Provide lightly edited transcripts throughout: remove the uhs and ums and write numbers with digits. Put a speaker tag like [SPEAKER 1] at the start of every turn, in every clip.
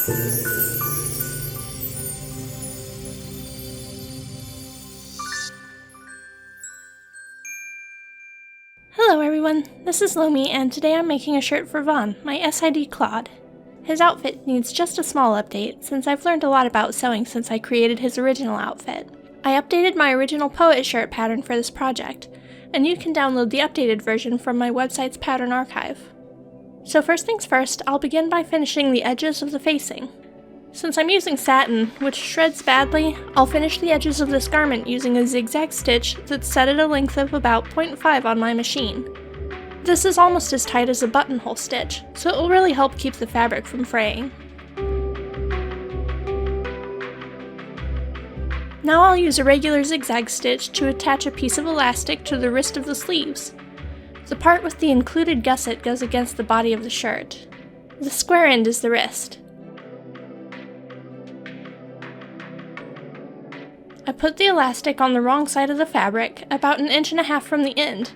[SPEAKER 1] Hello everyone, this is Lomi, and today I'm making a shirt for Vahn, my SID Claude. His outfit needs just a small update, since I've learned a lot about sewing since I created his original outfit. I updated my original poet shirt pattern for this project, and you can download the updated version from my website's pattern archive. So first things first, I'll begin by finishing the edges of the facing. Since I'm using satin, which shreds badly, I'll finish the edges of this garment using a zigzag stitch that's set at a length of about 0.5 on my machine. This is almost as tight as a buttonhole stitch, so it will really help keep the fabric from fraying. Now I'll use a regular zigzag stitch to attach a piece of elastic to the wrist of the sleeves. The part with the included gusset goes against the body of the shirt. The square end is the wrist. I put the elastic on the wrong side of the fabric, about 1.5 inches from the end.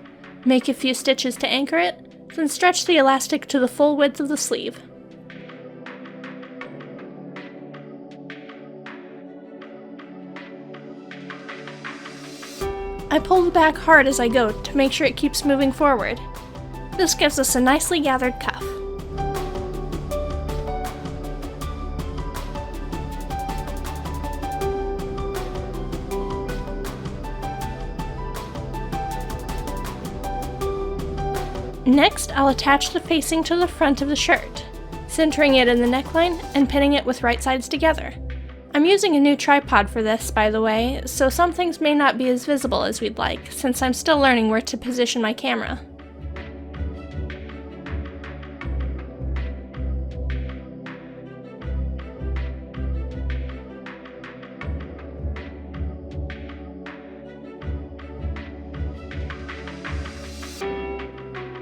[SPEAKER 1] Make a few stitches to anchor it, then stretch the elastic to the full width of the sleeve. I pull the back hard as I go to make sure it keeps moving forward. This gives us a nicely gathered cuff. Next, I'll attach the facing to the front of the shirt, centering it in the neckline and pinning it with right sides together. I'm using a new tripod for this, by the way, so some things may not be as visible as we'd like, since I'm still learning where to position my camera.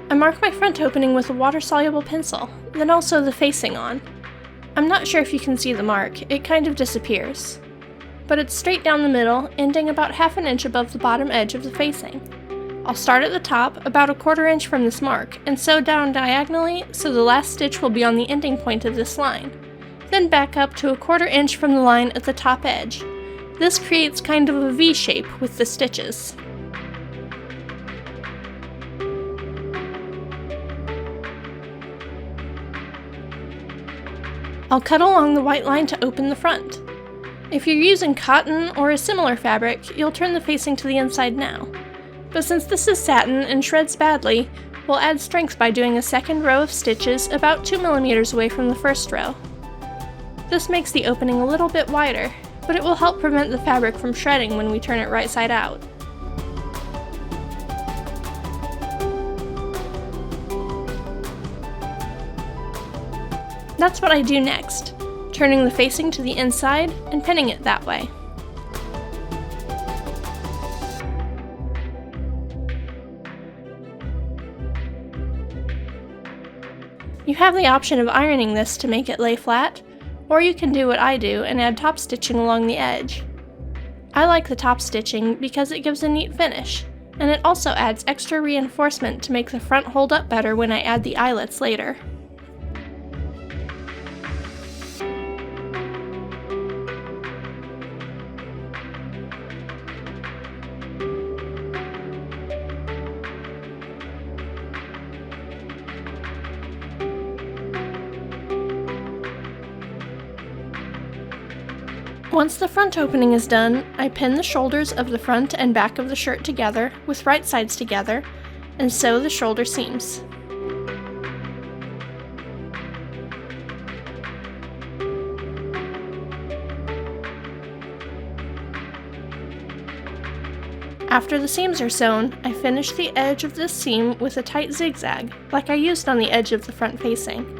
[SPEAKER 1] I mark my front opening with a water-soluble pencil, then also the facing on. I'm not sure if you can see the mark, it kind of disappears. But it's straight down the middle, ending about 1/2 inch above the bottom edge of the facing. I'll start at the top, about 1/4 inch from this mark, and sew down diagonally so the last stitch will be on the ending point of this line. Then back up to 1/4 inch from the line at the top edge. This creates kind of a V shape with the stitches. I'll cut along the white line to open the front. If you're using cotton or a similar fabric, you'll turn the facing to the inside now. But since this is satin and shreds badly, we'll add strength by doing a second row of stitches about 2 millimeters away from the first row. This makes the opening a little bit wider, but it will help prevent the fabric from shredding when we turn it right side out. That's what I do next, turning the facing to the inside and pinning it that way. You have the option of ironing this to make it lay flat, or you can do what I do and add top stitching along the edge. I like the top stitching because it gives a neat finish, and it also adds extra reinforcement to make the front hold up better when I add the eyelets later. Once the front opening is done, I pin the shoulders of the front and back of the shirt together with right sides together and sew the shoulder seams. After the seams are sewn, I finish the edge of this seam with a tight zigzag, like I used on the edge of the front facing.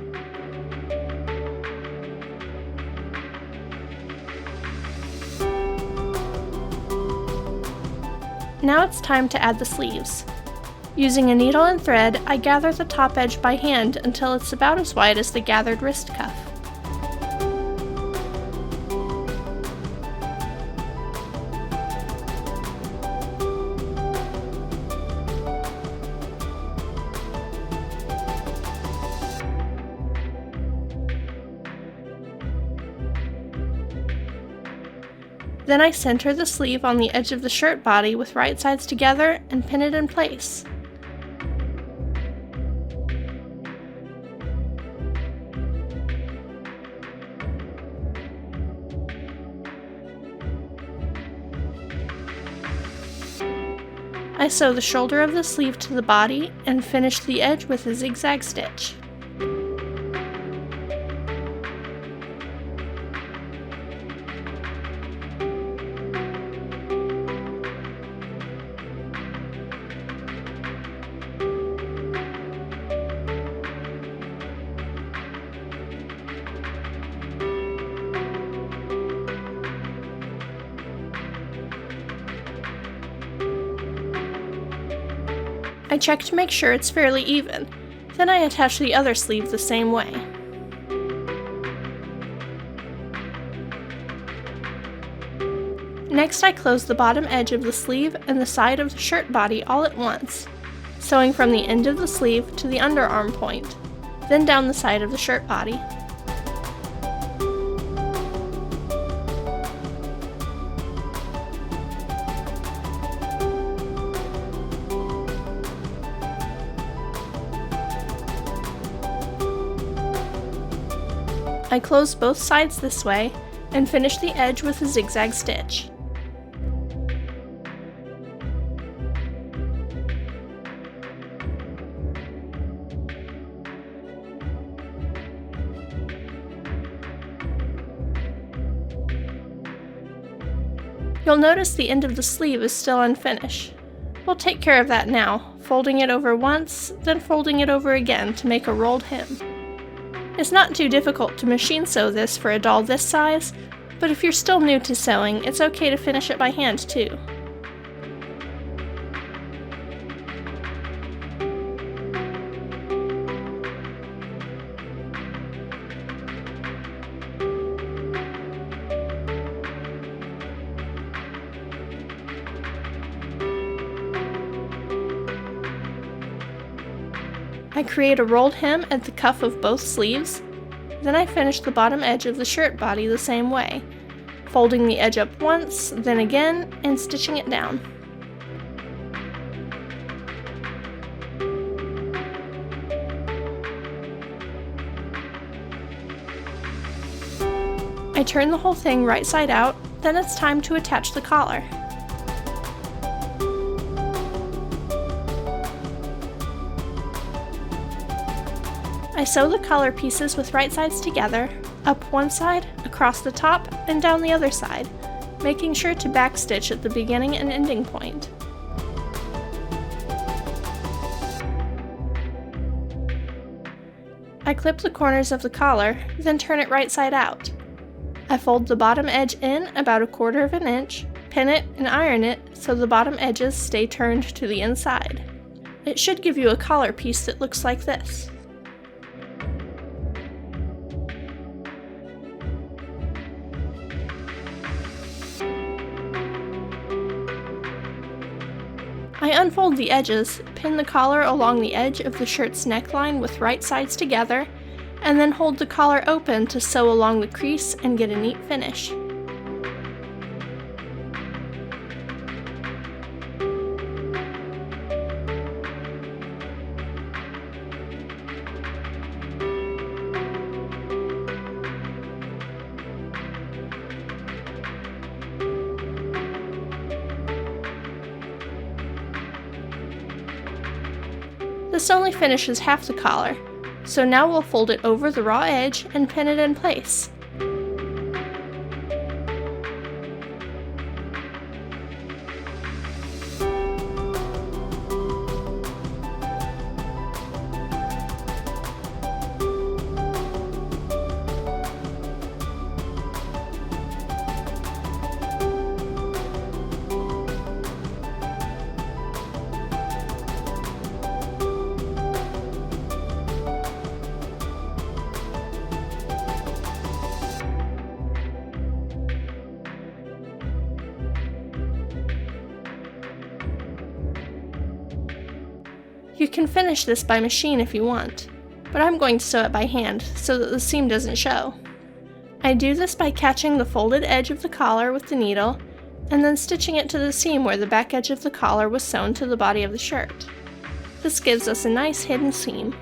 [SPEAKER 1] Now it's time to add the sleeves. Using a needle and thread, I gather the top edge by hand until it's about as wide as the gathered wrist cuff. Then I center the sleeve on the edge of the shirt body with right sides together and pin it in place. I sew the shoulder of the sleeve to the body and finish the edge with a zigzag stitch. I check to make sure it's fairly even, then I attach the other sleeve the same way. Next I close the bottom edge of the sleeve and the side of the shirt body all at once, sewing from the end of the sleeve to the underarm point, then down the side of the shirt body. I close both sides this way and finish the edge with a zigzag stitch. You'll notice the end of the sleeve is still unfinished. We'll take care of that now, folding it over once, then folding it over again to make a rolled hem. It's not too difficult to machine sew this for a doll this size, but if you're still new to sewing, it's okay to finish it by hand too. I create a rolled hem at the cuff of both sleeves, then I finish the bottom edge of the shirt body the same way, folding the edge up once, then again, and stitching it down. I turn the whole thing right side out, then it's time to attach the collar. I sew the collar pieces with right sides together, up one side, across the top, and down the other side, making sure to backstitch at the beginning and ending point. I clip the corners of the collar, then turn it right side out. I fold the bottom edge in about 1/4 of an inch, pin it, and iron it so the bottom edges stay turned to the inside. It should give you a collar piece that looks like this. I unfold the edges, pin the collar along the edge of the shirt's neckline with right sides together, and then hold the collar open to sew along the crease and get a neat finish. This only finishes half the collar, so now we'll fold it over the raw edge and pin it in place. You can finish this by machine if you want, but I'm going to sew it by hand so that the seam doesn't show. I do this by catching the folded edge of the collar with the needle and then stitching it to the seam where the back edge of the collar was sewn to the body of the shirt. This gives us a nice hidden seam.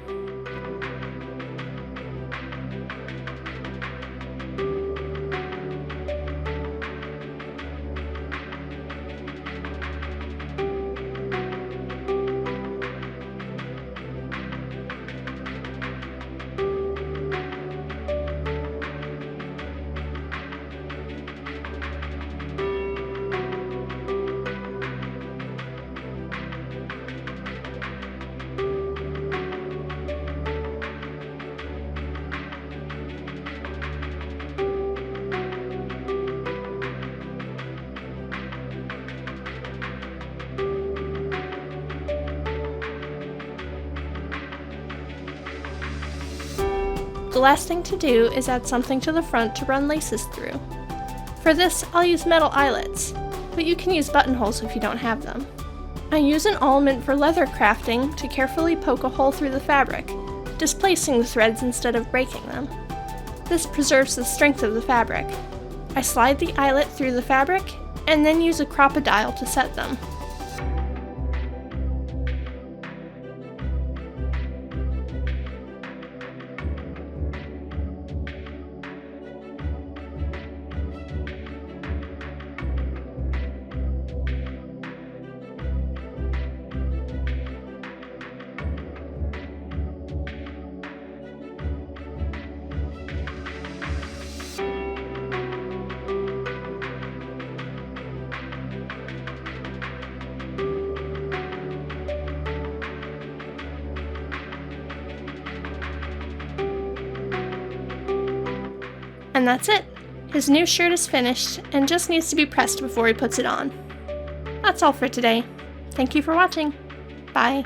[SPEAKER 1] The last thing to do is add something to the front to run laces through. For this, I'll use metal eyelets, but you can use buttonholes if you don't have them. I use an awl meant for leather crafting to carefully poke a hole through the fabric, displacing the threads instead of breaking them. This preserves the strength of the fabric. I slide the eyelet through the fabric, and then use a Crop-A-Dile to set them. And that's it! His new shirt is finished and just needs to be pressed before he puts it on. That's all for today. Thank you for watching. Bye!